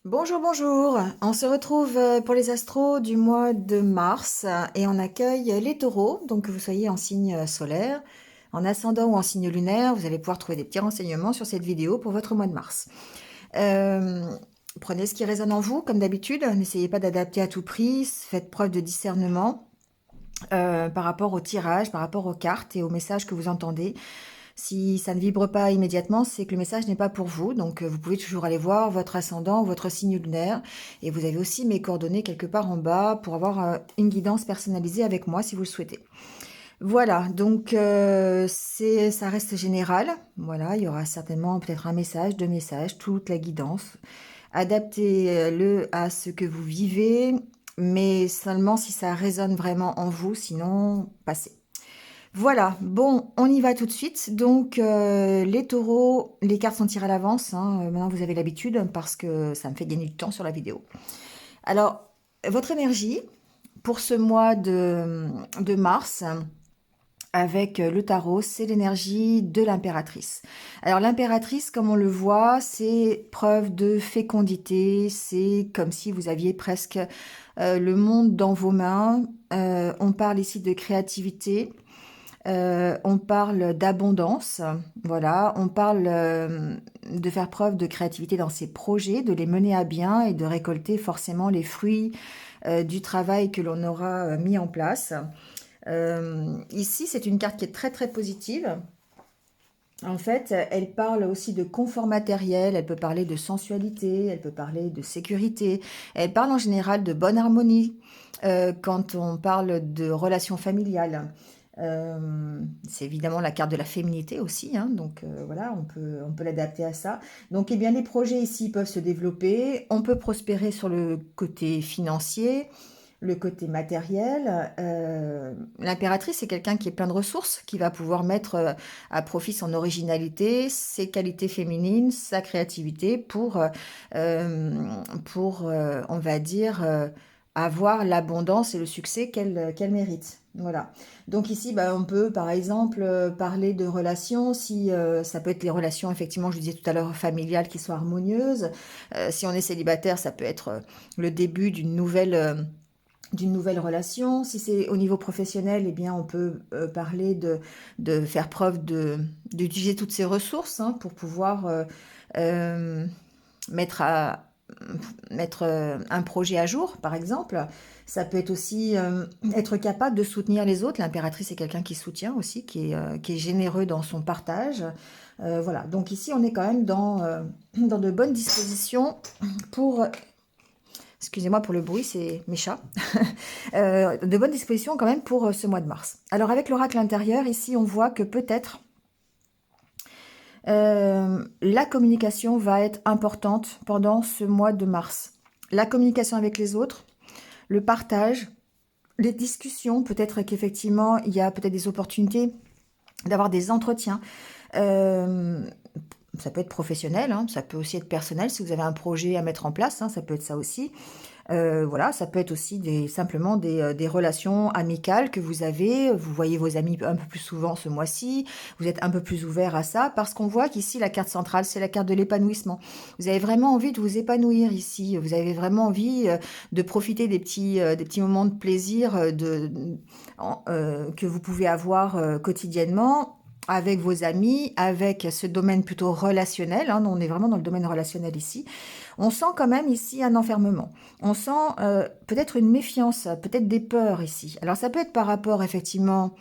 Bonjour, bonjour. On se retrouve pour les astros du mois de mars et on accueille les taureaux. Donc que vous soyez en signe solaire, en ascendant ou en signe lunaire, vous allez pouvoir trouver des petits renseignements sur cette vidéo pour votre mois de mars. Euh, Prenez ce qui résonne en vous, comme d'habitude. N'essayez pas d'adapter à tout prix. Faites preuve de discernement par rapport au tirage, par rapport aux cartes et aux messages que vous entendez. Si ça ne vibre pas immédiatement, c'est que le message n'est pas pour vous. Donc, vous pouvez toujours aller voir votre ascendant ou votre signe lunaire. Et vous avez aussi mes coordonnées quelque part en bas pour avoir une guidance personnalisée avec moi si vous le souhaitez. Voilà, donc ça reste général. Voilà, il y aura certainement peut-être un message, deux messages, toute la guidance. Adaptez-le à ce que vous vivez, mais seulement si ça résonne vraiment en vous, sinon passez. Voilà, bon, on y va tout de suite. Donc, les taureaux, les cartes sont tirées à l'avance, hein. Maintenant, vous avez l'habitude parce que ça me fait gagner du temps sur la vidéo. Alors, votre énergie pour ce mois de mars avec le tarot, c'est l'énergie de l'impératrice. Alors, l'impératrice, comme on le voit, c'est preuve de fécondité. C'est comme si vous aviez presque le monde dans vos mains. On parle ici de créativité. On parle d'abondance, voilà, on parle de faire preuve de créativité dans ses projets, de les mener à bien et de récolter forcément les fruits du travail que l'on aura mis en place. Ici, c'est une carte qui est très très positive. En fait, elle parle aussi de confort matériel, elle peut parler de sensualité, elle peut parler de sécurité, elle parle en général de bonne harmonie quand on parle de relations familiales. C'est évidemment la carte de la féminité aussi, hein, donc voilà, on peut l'adapter à ça. Donc, eh bien, les projets ici peuvent se développer, on peut prospérer sur le côté financier, le côté matériel. L'impératrice, c'est quelqu'un qui est plein de ressources, qui va pouvoir mettre à profit son originalité, ses qualités féminines, sa créativité on va dire, avoir l'abondance et le succès qu'elle mérite. Voilà. Donc ici, bah, on peut par exemple parler de relations, si ça peut être les relations, effectivement, je disais tout à l'heure, familiales qui soient harmonieuses. Si on est célibataire, ça peut être le début d'une nouvelle relation. Si c'est au niveau professionnel, eh bien, on peut parler de faire preuve d'utiliser toutes ses ressources hein, pour pouvoir euh, mettre, à, mettre un projet à jour, par exemple. Ça peut être aussi être capable de soutenir les autres. L'impératrice est quelqu'un qui soutient aussi, qui est généreux dans son partage. Voilà, donc ici on est quand même dans de bonnes dispositions pour excusez-moi pour le bruit, c'est mes chats. De bonnes dispositions quand même pour ce mois de mars. Alors avec l'oracle intérieur, ici on voit que peut-être la communication va être importante pendant ce mois de mars. La communication avec les autres, le partage, les discussions, peut-être qu'effectivement il y a peut-être des opportunités d'avoir des entretiens. Euh, Ça peut être professionnel, hein, ça peut aussi être personnel si vous avez un projet à mettre en place, hein, ça peut être ça aussi. Voilà, ça peut être aussi simplement des relations amicales que vous avez. Vous voyez vos amis un peu plus souvent ce mois-ci. Vous êtes un peu plus ouvert à ça parce qu'on voit qu'ici, la carte centrale, c'est la carte de l'épanouissement. Vous avez vraiment envie de vous épanouir ici. Vous avez vraiment envie de profiter des petits moments de plaisir que vous pouvez avoir quotidiennement avec vos amis, avec ce domaine plutôt relationnel, hein, on est vraiment dans le domaine relationnel ici. On sent quand même ici un enfermement. On sent peut-être une méfiance, peut-être des peurs ici. Alors ça peut être par rapport effectivement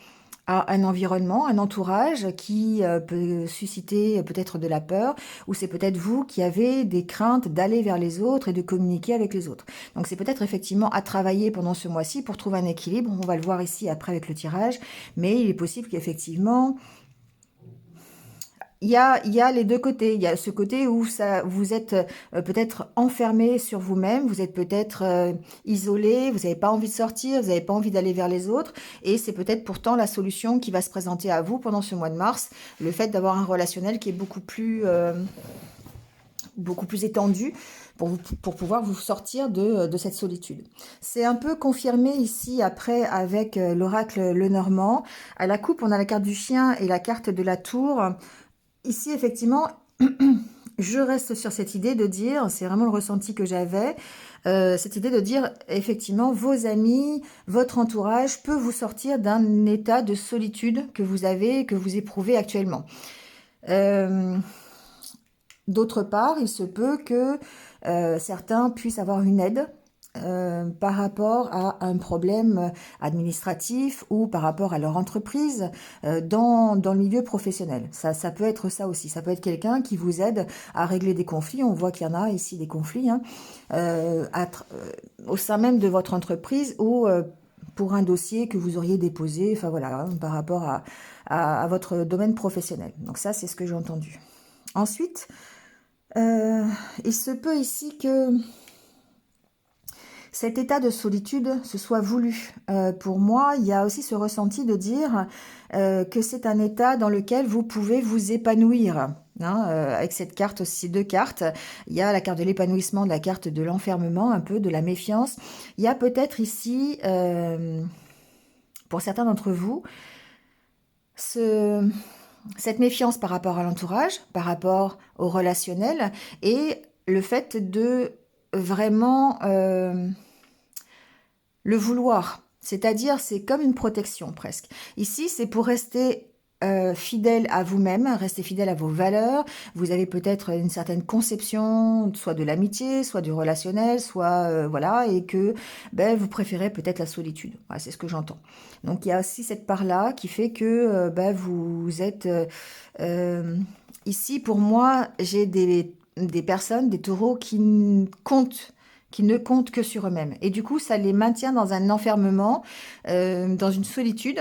à un environnement, un entourage qui peut susciter peut-être de la peur, ou c'est peut-être vous qui avez des craintes d'aller vers les autres et de communiquer avec les autres. Donc c'est peut-être effectivement à travailler pendant ce mois-ci pour trouver un équilibre. On va le voir ici après avec le tirage, mais il est possible qu'effectivement il y a les deux côtés. Il y a ce côté où ça, vous êtes peut-être enfermé sur vous-même, vous êtes peut-être isolé, vous n'avez pas envie de sortir, vous n'avez pas envie d'aller vers les autres. Et c'est peut-être pourtant la solution qui va se présenter à vous pendant ce mois de mars. Le fait d'avoir un relationnel qui est beaucoup plus étendu pour pouvoir vous sortir de cette solitude. C'est un peu confirmé ici après avec l'oracle Lenormand. À la coupe, on a la carte du chien et la carte de la tour. Ici, effectivement, je reste sur cette idée de dire, c'est vraiment le ressenti que j'avais, cette idée de dire, effectivement, vos amis, votre entourage peut vous sortir d'un état de solitude que vous avez, que vous éprouvez actuellement. Euh, D'autre part, il se peut que certains puissent avoir une aide par rapport à un problème administratif ou par rapport à leur entreprise dans le milieu professionnel. Ça peut être ça aussi. Ça peut être quelqu'un qui vous aide à régler des conflits. On voit qu'il y en a ici des conflits hein, au sein même de votre entreprise ou pour un dossier que vous auriez déposé, enfin voilà, hein, par rapport à votre domaine professionnel. Donc ça, c'est ce que j'ai entendu. Ensuite, il se peut ici que cet état de solitude se soit voulu. Pour moi, il y a aussi ce ressenti de dire que c'est un état dans lequel vous pouvez vous épanouir. Hein, avec cette carte aussi, deux cartes, il y a la carte de l'épanouissement, la carte de l'enfermement, un peu de la méfiance. Il y a peut-être ici, pour certains d'entre vous, cette méfiance par rapport à l'entourage, par rapport au relationnel, et le fait de vraiment le vouloir. C'est-à-dire, c'est comme une protection presque. Ici, c'est pour rester fidèle à vous-même, rester fidèle à vos valeurs. Vous avez peut-être une certaine conception, soit de l'amitié, soit du relationnel, soit voilà, et que ben, vous préférez peut-être la solitude. Voilà, c'est ce que j'entends. Donc il y a aussi cette part-là qui fait que ben, vous êtes ici. Pour moi, j'ai des personnes, des taureaux qui ne comptent que sur eux-mêmes. Et du coup, ça les maintient dans un enfermement, dans une solitude.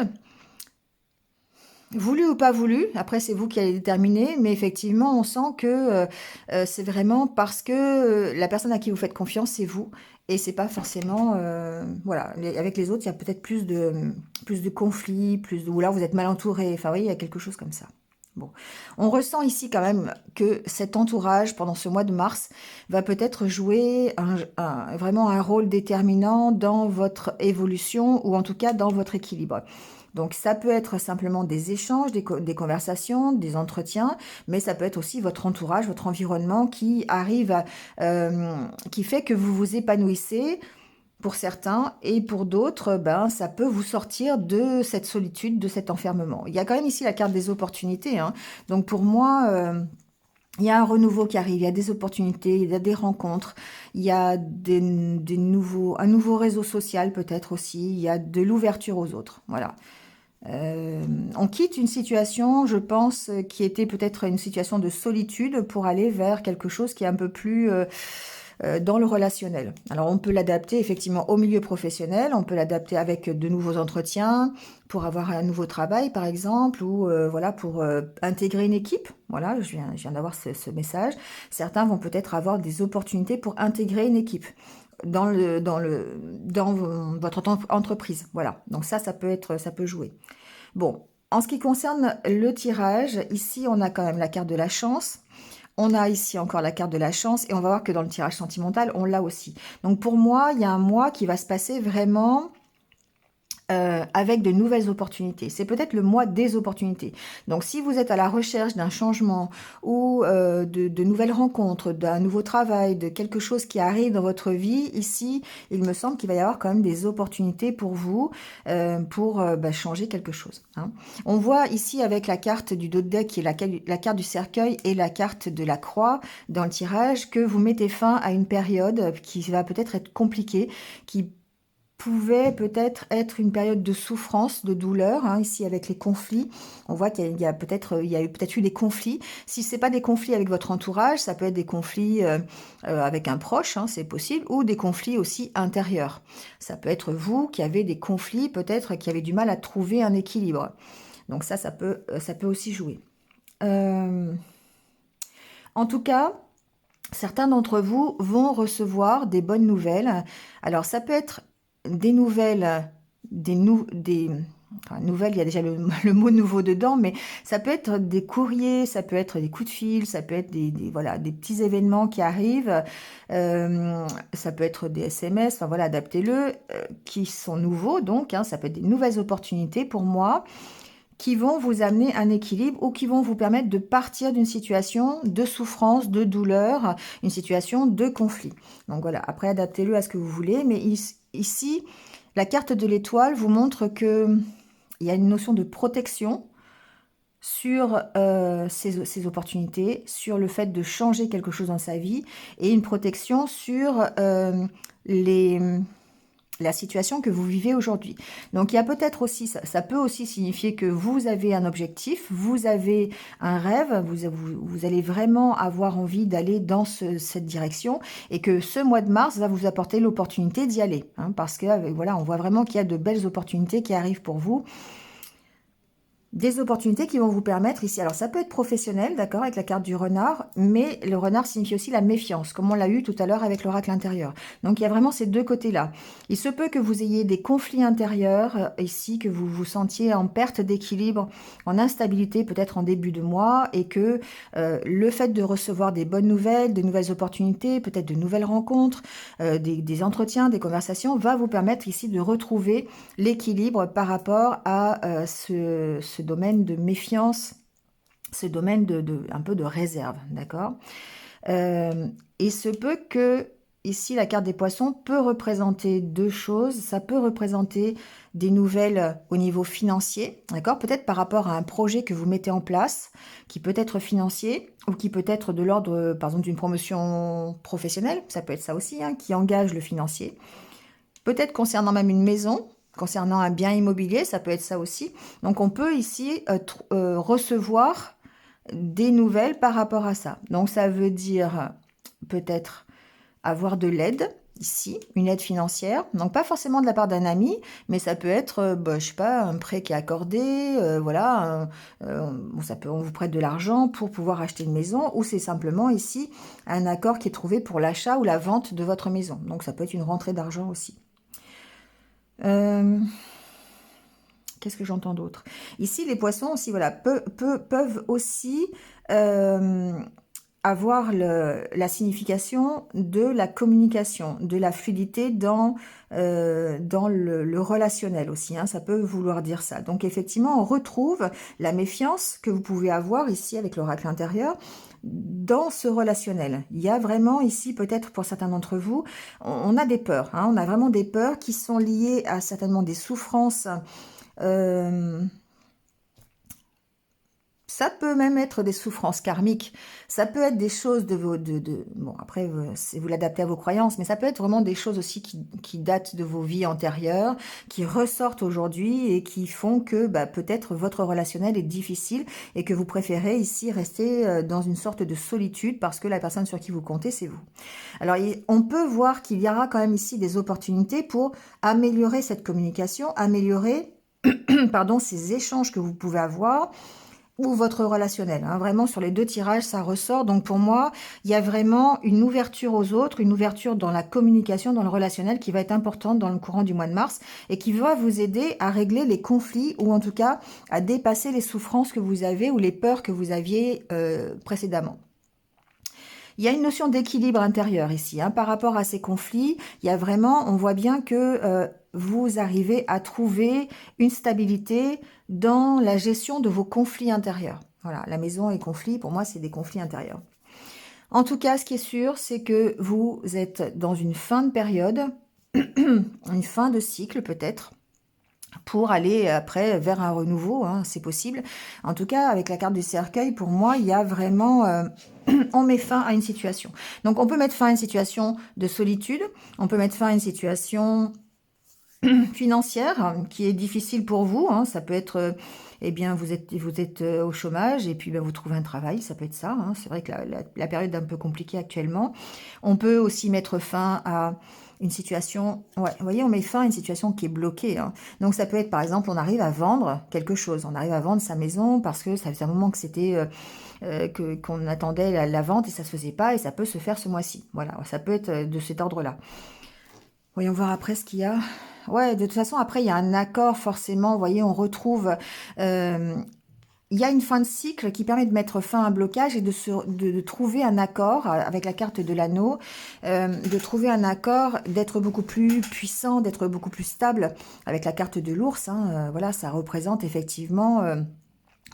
Voulu ou pas voulu, après c'est vous qui allez déterminer, mais effectivement on sent que c'est vraiment parce que la personne à qui vous faites confiance c'est vous et c'est pas forcément voilà avec les autres il y a peut-être plus de conflits, ou là vous êtes mal entouré, enfin oui il y a quelque chose comme ça. Bon, on ressent ici quand même que cet entourage pendant ce mois de mars va peut-être jouer vraiment un rôle déterminant dans votre évolution ou en tout cas dans votre équilibre. Donc ça peut être simplement des échanges, des conversations, des entretiens, mais ça peut être aussi votre entourage, votre environnement qui arrive, qui fait que vous vous épanouissez pour certains et pour d'autres, ben ça peut vous sortir de cette solitude, de cet enfermement. Il y a quand même ici la carte des opportunités, hein. Donc pour moi, il y a un renouveau qui arrive, il y a des opportunités, il y a des rencontres, il y a un nouveau réseau social peut-être aussi, il y a de l'ouverture aux autres. Voilà. On quitte une situation, je pense, qui était peut-être une situation de solitude pour aller vers quelque chose qui est un peu plus dans le relationnel. Alors on peut l'adapter effectivement au milieu professionnel, on peut l'adapter avec de nouveaux entretiens pour avoir un nouveau travail par exemple, ou voilà pour intégrer une équipe. Voilà, je viens d'avoir ce message. Certains vont peut-être avoir des opportunités pour intégrer une équipe dans votre entreprise. Voilà. Donc ça peut jouer. Bon, en ce qui concerne le tirage, ici on a quand même la carte de la chance. On a ici encore la carte de la chance et on va voir que dans le tirage sentimental, on l'a aussi. Donc pour moi, il y a un mois qui va se passer vraiment avec de nouvelles opportunités. C'est peut-être le mois des opportunités. Donc si vous êtes à la recherche d'un changement ou de nouvelles rencontres, d'un nouveau travail, de quelque chose qui arrive dans votre vie, ici, il me semble qu'il va y avoir quand même des opportunités pour vous pour changer quelque chose. Hein. On voit ici avec la carte du dos de deck qui est la carte du cercueil et la carte de la croix dans le tirage que vous mettez fin à une période qui va peut-être être compliquée, qui pouvait peut-être être une période de souffrance, de douleur, hein, ici avec les conflits. On voit qu'il y a peut-être eu des conflits. Si c'est pas des conflits avec votre entourage, ça peut être des conflits avec un proche, hein, c'est possible, ou des conflits aussi intérieurs. Ça peut être vous qui avez des conflits, peut-être qui avez du mal à trouver un équilibre. Donc ça peut aussi jouer. En tout cas, certains d'entre vous vont recevoir des bonnes nouvelles. Alors ça peut être des nouvelles, enfin, nouvelles, il y a déjà le mot nouveau dedans, mais ça peut être des courriers, ça peut être des coups de fil, ça peut être voilà, des petits événements qui arrivent, ça peut être des SMS, enfin voilà, adaptez-le, qui sont nouveaux, donc hein, ça peut être des nouvelles opportunités pour moi, qui vont vous amener un équilibre ou qui vont vous permettre de partir d'une situation de souffrance, de douleur, une situation de conflit. Donc voilà, après adaptez-le à ce que vous voulez, mais ici, la carte de l'étoile vous montre que il y a une notion de protection sur ces opportunités, sur le fait de changer quelque chose dans sa vie, et une protection sur la situation que vous vivez aujourd'hui. Donc il y a peut-être aussi, ça peut aussi signifier que vous avez un objectif, vous avez un rêve, vous allez vraiment avoir envie d'aller dans cette direction, et que ce mois de mars va vous apporter l'opportunité d'y aller, hein, parce que voilà, on voit vraiment qu'il y a de belles opportunités qui arrivent pour vous. Des opportunités qui vont vous permettre ici, alors ça peut être professionnel, d'accord, avec la carte du renard, mais le renard signifie aussi la méfiance, comme on l'a eu tout à l'heure avec l'oracle intérieur. Donc il y a vraiment ces deux côtés-là. Il se peut que vous ayez des conflits intérieurs ici, que vous vous sentiez en perte d'équilibre, en instabilité peut-être en début de mois, et que le fait de recevoir des bonnes nouvelles, de nouvelles opportunités, peut-être de nouvelles rencontres, des entretiens, des conversations, va vous permettre ici de retrouver l'équilibre par rapport à ce domaine de méfiance, ce domaine un peu de réserve, d'accord. Il se peut que ici la carte des poissons peut représenter deux choses. Ça peut représenter des nouvelles au niveau financier, d'accord, peut-être par rapport à un projet que vous mettez en place, qui peut être financier ou qui peut être de l'ordre, par exemple, d'une promotion professionnelle. Ça peut être ça aussi, hein, qui engage le financier. Peut-être concernant même une maison, concernant un bien immobilier, ça peut être ça aussi. Donc on peut ici recevoir des nouvelles par rapport à ça. Donc ça veut dire peut-être avoir de l'aide ici, une aide financière. Donc pas forcément de la part d'un ami, mais ça peut être, je sais pas, un prêt qui est accordé, voilà, ça peut, on vous prête de l'argent pour pouvoir acheter une maison, ou c'est simplement ici un accord qui est trouvé pour l'achat ou la vente de votre maison. Donc ça peut être une rentrée d'argent aussi. Qu'est-ce que j'entends d'autre? Ici, les poissons aussi, voilà, peuvent aussi avoir la signification de la communication, de la fluidité dans le relationnel aussi, hein, ça peut vouloir dire ça. Donc effectivement, on retrouve la méfiance que vous pouvez avoir ici avec l'oracle intérieur dans ce relationnel. Il y a vraiment ici, peut-être pour certains d'entre vous, on a des peurs, hein, on a vraiment des peurs qui sont liées à certainement des souffrances. Ça peut même être des souffrances karmiques, ça peut être des choses bon, après, vous l'adaptez à vos croyances, mais ça peut être vraiment des choses aussi qui datent de vos vies antérieures, qui ressortent aujourd'hui et qui font que peut-être votre relationnel est difficile et que vous préférez ici rester dans une sorte de solitude parce que la personne sur qui vous comptez, c'est vous. Alors, on peut voir qu'il y aura quand même ici des opportunités pour améliorer cette communication, améliorer pardon, ces échanges que vous pouvez avoir, ou votre relationnel, hein. Vraiment, sur les deux tirages, ça ressort. Donc, pour moi, il y a vraiment une ouverture aux autres, une ouverture dans la communication, dans le relationnel, qui va être importante dans le courant du mois de mars et qui va vous aider à régler les conflits ou en tout cas à dépasser les souffrances que vous avez ou les peurs que vous aviez précédemment. Il y a une notion d'équilibre intérieur ici, hein, par rapport à ces conflits. Il y a vraiment, on voit bien que vous arrivez à trouver une stabilité dans la gestion de vos conflits intérieurs. Voilà, la maison et conflits, pour moi, c'est des conflits intérieurs. En tout cas, ce qui est sûr, c'est que vous êtes dans une fin de période, une fin de cycle peut-être, pour aller après vers un renouveau, hein, c'est possible. En tout cas, avec la carte du cercueil, pour moi, il y a vraiment... on met fin à une situation. Donc, on peut mettre fin à une situation de solitude, on peut mettre fin à une situation financière qui est difficile pour vous, hein. Ça peut être, eh bien, vous êtes au chômage et puis vous trouvez un travail, ça peut être ça, hein. C'est vrai que la période est un peu compliquée actuellement. On peut aussi mettre fin à une situation, ouais, vous voyez, on met fin à une situation qui est bloquée, hein. Donc ça peut être, par exemple, on arrive à vendre quelque chose, on arrive à vendre sa maison parce que ça faisait un moment que c'était qu'on attendait la vente et ça se faisait pas, et ça peut se faire ce mois-ci. Voilà, ça peut être de cet ordre-là. Voyons voir après ce qu'il y a. Ouais, de toute façon, après, il y a un accord forcément. Vous voyez, on retrouve il y a une fin de cycle qui permet de mettre fin à un blocage et de trouver un accord avec la carte de l'anneau, de trouver un accord, d'être beaucoup plus puissant, d'être beaucoup plus stable avec la carte de l'ours. Hein, voilà, ça représente effectivement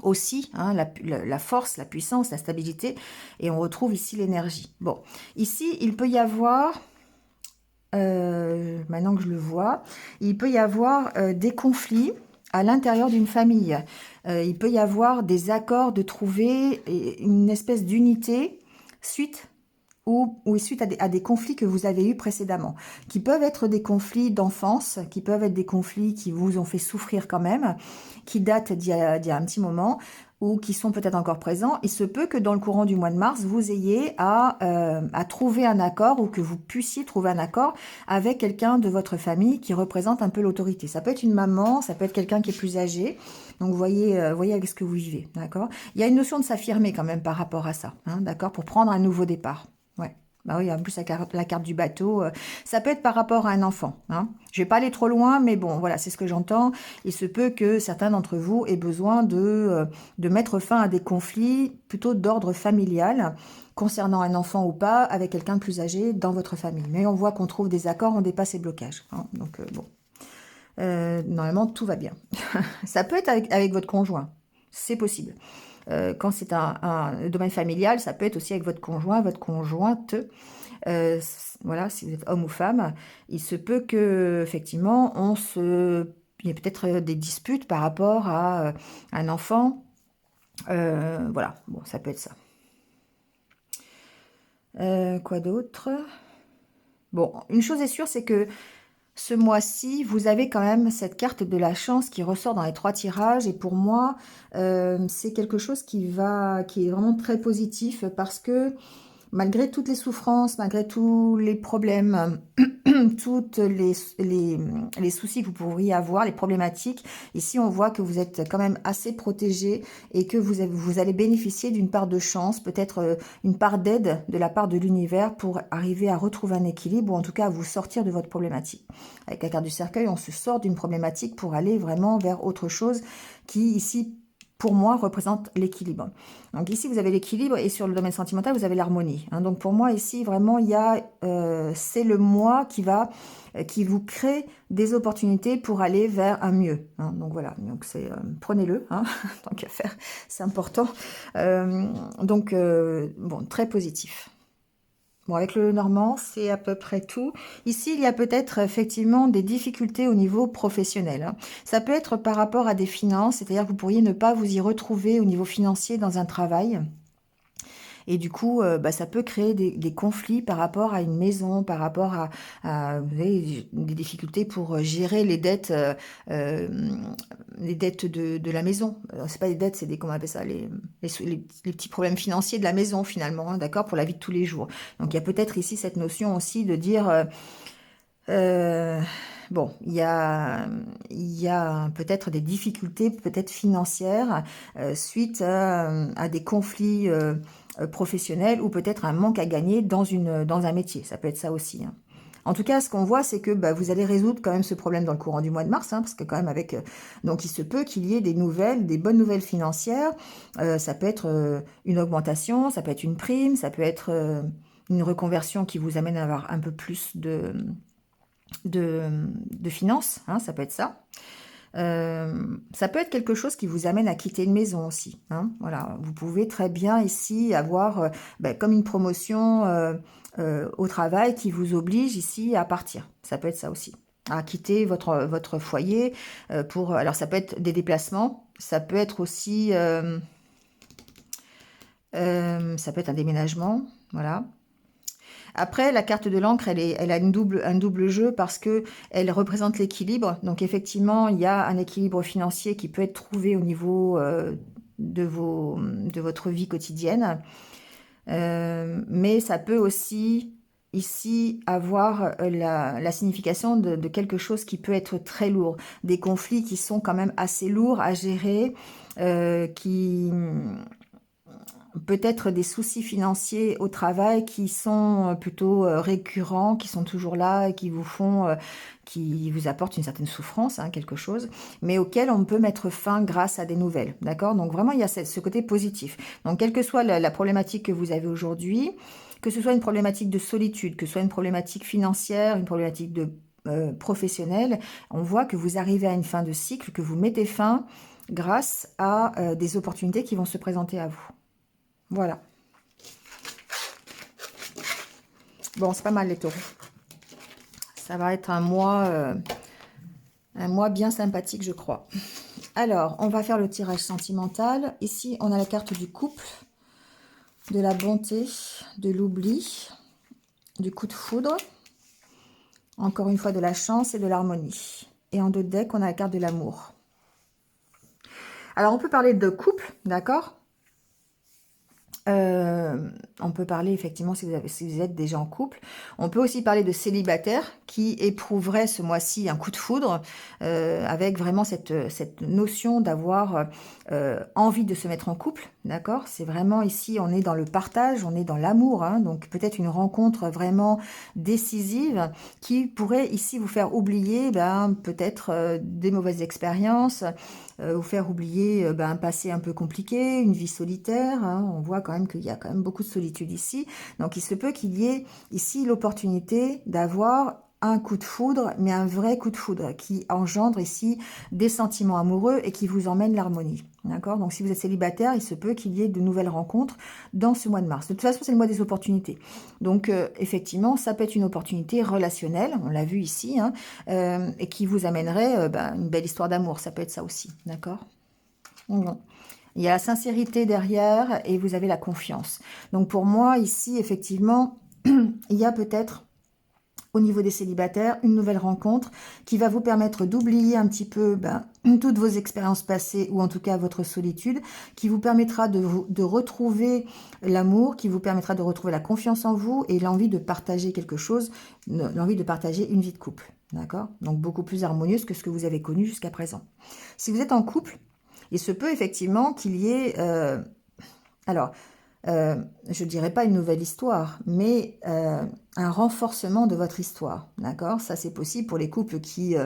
aussi hein, la force, la puissance, la stabilité. Et on retrouve ici l'énergie. Bon, ici, il peut y avoir... maintenant que je le vois, il peut y avoir des conflits à l'intérieur d'une famille. Il peut y avoir des accords de trouver une espèce d'unité suite ou suite à des conflits que vous avez eus précédemment, qui peuvent être des conflits d'enfance, qui peuvent être des conflits qui vous ont fait souffrir quand même, qui datent d'il y a un petit moment, ou qui sont peut-être encore présents. Il se peut que dans le courant du mois de mars, vous ayez à trouver un accord ou que vous puissiez trouver un accord avec quelqu'un de votre famille qui représente un peu l'autorité. Ça peut être une maman, ça peut être quelqu'un qui est plus âgé. Donc, voyez avec ce que vous vivez, d'accord? Il y a une notion de s'affirmer quand même par rapport à ça, hein, d'accord? Pour prendre un nouveau départ. Ouais. Bah oui, en plus la carte du bateau, ça peut être par rapport à un enfant. Hein. Je vais pas aller trop loin, mais bon, voilà, c'est ce que j'entends. Il se peut que certains d'entre vous aient besoin de mettre fin à des conflits plutôt d'ordre familial, concernant un enfant ou pas, avec quelqu'un de plus âgé dans votre famille. Mais on voit qu'on trouve des accords, on dépasse ces blocages. Hein. Donc bon, normalement tout va bien. Ça peut être avec votre conjoint, c'est possible. Quand c'est un domaine familial, ça peut être aussi avec votre conjoint, votre conjointe. Voilà, si vous êtes homme ou femme, il se peut que effectivement, il y ait peut-être des disputes par rapport à un enfant. Voilà, bon, ça peut être ça. Quoi d'autre? Bon, une chose est sûre, c'est que ce mois-ci, vous avez quand même cette carte de la chance qui ressort dans les 3 tirages. Et pour moi, c'est quelque chose qui est vraiment très positif parce que malgré toutes les souffrances, malgré tous les problèmes, toutes les soucis que vous pourriez avoir, les problématiques, ici on voit que vous êtes quand même assez protégé et que vous allez bénéficier d'une part de chance, peut-être une part d'aide de la part de l'univers pour arriver à retrouver un équilibre ou en tout cas à vous sortir de votre problématique. Avec la carte du cercueil, on se sort d'une problématique pour aller vraiment vers autre chose qui ici pour moi, représente l'équilibre. Donc ici, vous avez l'équilibre et sur le domaine sentimental, vous avez l'harmonie. Hein. Donc pour moi, ici, vraiment, c'est le moi qui vous crée des opportunités pour aller vers un mieux. Hein. Donc voilà, donc prenez-le, hein, tant qu'à faire, c'est important. Bon, très positif. Bon, avec le normand, c'est à peu près tout. Ici, il y a peut-être effectivement des difficultés au niveau professionnel. Hein. Ça peut être par rapport à des finances, c'est-à-dire que vous pourriez ne pas vous y retrouver au niveau financier dans un travail. Et du coup, ça peut créer des conflits par rapport à une maison, par rapport vous savez, des difficultés pour gérer euh, les dettes de la maison. C'est pas des dettes, c'est comment on appelle ça, les petits problèmes financiers de la maison finalement, hein, d'accord, pour la vie de tous les jours. Donc il y a peut-être ici cette notion aussi de dire bon, il y a peut-être des difficultés, peut-être financières, suite à des conflits professionnels ou peut-être un manque à gagner dans un métier. Ça peut être ça aussi. Hein. En tout cas, ce qu'on voit, c'est que vous allez résoudre quand même ce problème dans le courant du mois de mars, hein, parce que quand même donc il se peut qu'il y ait des bonnes nouvelles financières. Ça peut être une augmentation, ça peut être une prime, ça peut être une reconversion qui vous amène à avoir un peu plus de finances, hein, ça peut être ça. Ça peut être quelque chose qui vous amène à quitter une maison aussi. Hein, voilà, vous pouvez très bien ici avoir comme une promotion au travail qui vous oblige ici à partir. Ça peut être ça aussi, à quitter votre foyer alors ça peut être des déplacements, ça peut être aussi ça peut être un déménagement, voilà. Après, la carte de l'encre, elle a un double jeu parce que elle représente l'équilibre. Donc effectivement, il y a un équilibre financier qui peut être trouvé au niveau de votre vie quotidienne. Mais ça peut aussi ici avoir la signification de quelque chose qui peut être très lourd. Des conflits qui sont quand même assez lourds à gérer, peut-être des soucis financiers au travail qui sont plutôt récurrents, qui sont toujours là et qui vous font, qui vous apportent une certaine souffrance, hein, quelque chose, mais auquel on peut mettre fin grâce à des nouvelles, d'accord? Donc vraiment, il y a ce côté positif. Donc quelle que soit la problématique que vous avez aujourd'hui, que ce soit une problématique de solitude, que ce soit une problématique financière, une problématique de professionnelle, on voit que vous arrivez à une fin de cycle, que vous mettez fin grâce à des opportunités qui vont se présenter à vous. Voilà. Bon, c'est pas mal les taureaux. Ça va être un mois bien sympathique, je crois. Alors, on va faire le tirage sentimental. Ici, on a la carte du couple, de la bonté, de l'oubli, du coup de foudre. Encore une fois, de la chance et de l'harmonie. Et en dos de deck, on a la carte de l'amour. Alors, on peut parler de couple, d'accord? On peut parler effectivement si vous êtes déjà en couple. On peut aussi parler de célibataires qui éprouveraient ce mois-ci un coup de foudre avec vraiment cette notion d'avoir envie de se mettre en couple, d'accord? C'est vraiment ici, on est dans le partage, on est dans l'amour, hein, donc peut-être une rencontre vraiment décisive qui pourrait ici vous faire oublier peut-être des mauvaises expériences, vous faire oublier un passé un peu compliqué, une vie solitaire, hein. On voit quand même qu'il y a quand même beaucoup de solitude ici. Donc il se peut qu'il y ait ici l'opportunité d'avoir un coup de foudre, mais un vrai coup de foudre qui engendre ici des sentiments amoureux et qui vous emmène l'harmonie. D'accord? Donc si vous êtes célibataire, il se peut qu'il y ait de nouvelles rencontres dans ce mois de mars. De toute façon, c'est le mois des opportunités. Donc effectivement, ça peut être une opportunité relationnelle, on l'a vu ici, hein, et qui vous amènerait une belle histoire d'amour. Ça peut être ça aussi. D'accord? Bon. Il y a la sincérité derrière et vous avez la confiance. Donc pour moi, ici, effectivement, il y a peut-être au niveau des célibataires, une nouvelle rencontre qui va vous permettre d'oublier un petit peu toutes vos expériences passées ou en tout cas votre solitude, qui vous permettra de retrouver l'amour, qui vous permettra de retrouver la confiance en vous et l'envie de partager quelque chose, l'envie de partager une vie de couple. D'accord? Donc beaucoup plus harmonieuse que ce que vous avez connu jusqu'à présent. Si vous êtes en couple, il se peut effectivement qu'il y ait... je ne dirais pas une nouvelle histoire, mais un renforcement de votre histoire, d'accord? Ça, c'est possible pour les couples qui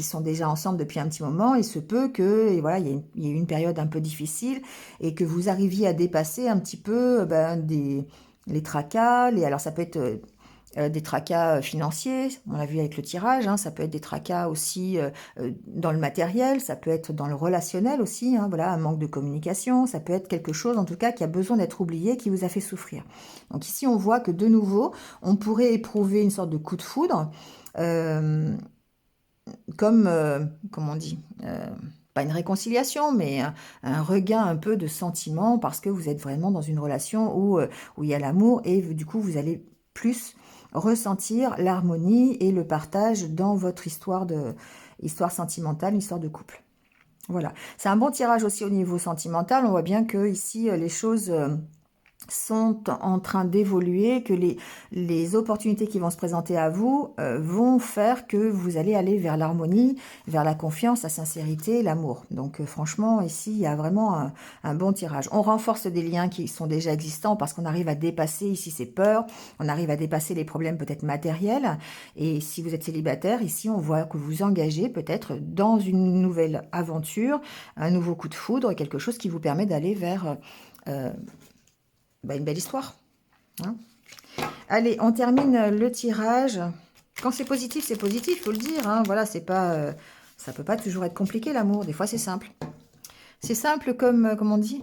sont déjà ensemble depuis un petit moment. Il se peut que, et voilà, il y ait une période un peu difficile et que vous arriviez à dépasser un petit peu les tracas. Alors, ça peut être des tracas financiers, on l'a vu avec le tirage, hein, ça peut être des tracas aussi dans le matériel, ça peut être dans le relationnel aussi, hein, voilà, un manque de communication, ça peut être quelque chose en tout cas qui a besoin d'être oublié, qui vous a fait souffrir. Donc ici on voit que de nouveau, on pourrait éprouver une sorte de coup de foudre, comme on dit, pas une réconciliation, mais un regain un peu de sentiment parce que vous êtes vraiment dans une relation où il y a l'amour et du coup vous allez plus ressentir l'harmonie et le partage dans votre histoire sentimentale, histoire de couple. Voilà. C'est un bon tirage aussi au niveau sentimental. On voit bien que ici les choses sont en train d'évoluer, que les opportunités qui vont se présenter à vous vont faire que vous allez aller vers l'harmonie, vers la confiance, la sincérité, l'amour. Donc franchement, ici, il y a vraiment un bon tirage. On renforce des liens qui sont déjà existants parce qu'on arrive à dépasser ici ces peurs, on arrive à dépasser les problèmes peut-être matériels. Et si vous êtes célibataire, ici, on voit que vous engagez peut-être dans une nouvelle aventure, un nouveau coup de foudre, quelque chose qui vous permet d'aller vers... une belle histoire. Hein. Allez, on termine le tirage. Quand c'est positif, il faut le dire. Hein. Voilà, c'est pas, ça peut pas toujours être compliqué l'amour. Des fois, c'est simple. C'est simple comme on dit.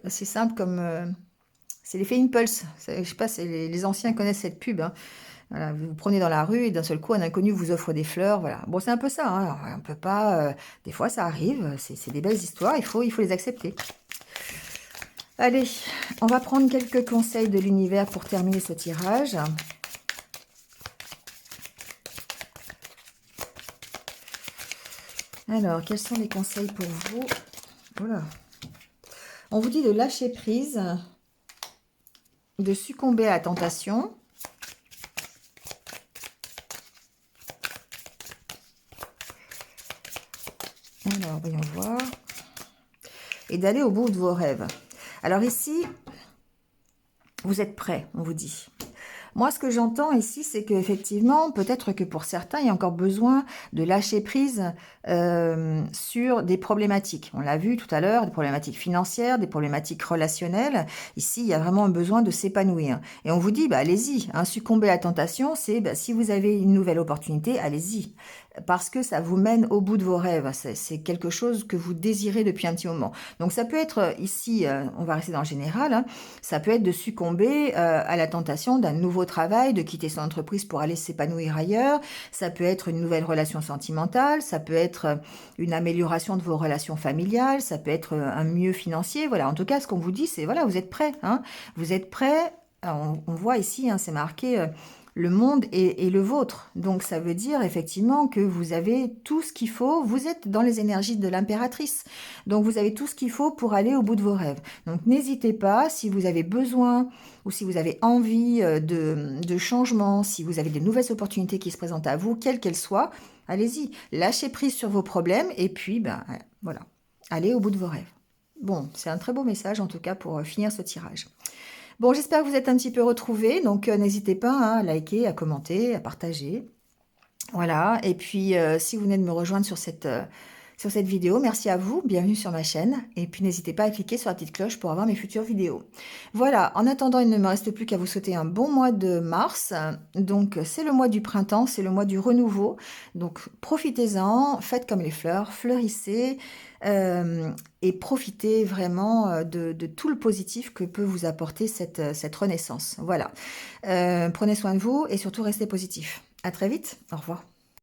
C'est simple comme, c'est l'effet impulse. Je sais pas, les anciens connaissent cette pub. Hein. Voilà, vous vous prenez dans la rue et d'un seul coup, un inconnu vous offre des fleurs. Voilà. Bon, c'est un peu ça. Hein. On peut pas. Des fois, ça arrive. C'est des belles histoires. Il faut les accepter. Allez, on va prendre quelques conseils de l'univers pour terminer ce tirage. Alors, quels sont les conseils pour vous? Voilà. On vous dit de lâcher prise, de succomber à la tentation. Alors, voyons voir. Et d'aller au bout de vos rêves. Alors ici, vous êtes prêts, on vous dit. Moi, ce que j'entends ici, c'est qu'effectivement, peut-être que pour certains, il y a encore besoin de lâcher prise sur des problématiques. On l'a vu tout à l'heure, des problématiques financières, des problématiques relationnelles. Ici, il y a vraiment un besoin de s'épanouir. Et on vous dit, bah, allez-y, hein, succomber à la tentation, c'est bah, si vous avez une nouvelle opportunité, allez-y. Parce que ça vous mène au bout de vos rêves. C'est quelque chose que vous désirez depuis un petit moment. Donc ça peut être ici, on va rester dans le général, hein, ça peut être de succomber à la tentation d'un nouveau travail, de quitter son entreprise pour aller s'épanouir ailleurs. Ça peut être une nouvelle relation sentimentale, ça peut être une amélioration de vos relations familiales, ça peut être un mieux financier. Voilà, en tout cas, ce qu'on vous dit, c'est voilà, vous êtes prêts. Hein, vous êtes prêts. On voit ici, hein, c'est marqué le monde est le vôtre. Donc ça veut dire effectivement que vous avez tout ce qu'il faut. Vous êtes dans les énergies de l'impératrice. Donc vous avez tout ce qu'il faut pour aller au bout de vos rêves. Donc n'hésitez pas, si vous avez besoin ou si vous avez envie de changement, si vous avez de nouvelles opportunités qui se présentent à vous, quelles qu'elles soient, allez-y. Lâchez prise sur vos problèmes et puis ben, voilà, allez au bout de vos rêves. Bon, c'est un très beau message en tout cas pour finir ce tirage. Bon, j'espère que vous êtes un petit peu retrouvés, donc n'hésitez pas hein, à liker, à commenter, à partager. Voilà, et puis si vous venez de me rejoindre sur cette vidéo, merci à vous, bienvenue sur ma chaîne, et puis n'hésitez pas à cliquer sur la petite cloche pour avoir mes futures vidéos. Voilà, en attendant, il ne me reste plus qu'à vous souhaiter un bon mois de mars, donc c'est le mois du printemps, c'est le mois du renouveau, donc profitez-en, faites comme les fleurs, fleurissez, et profitez vraiment de tout le positif que peut vous apporter cette renaissance. Voilà, prenez soin de vous et surtout restez positif. À très vite, au revoir.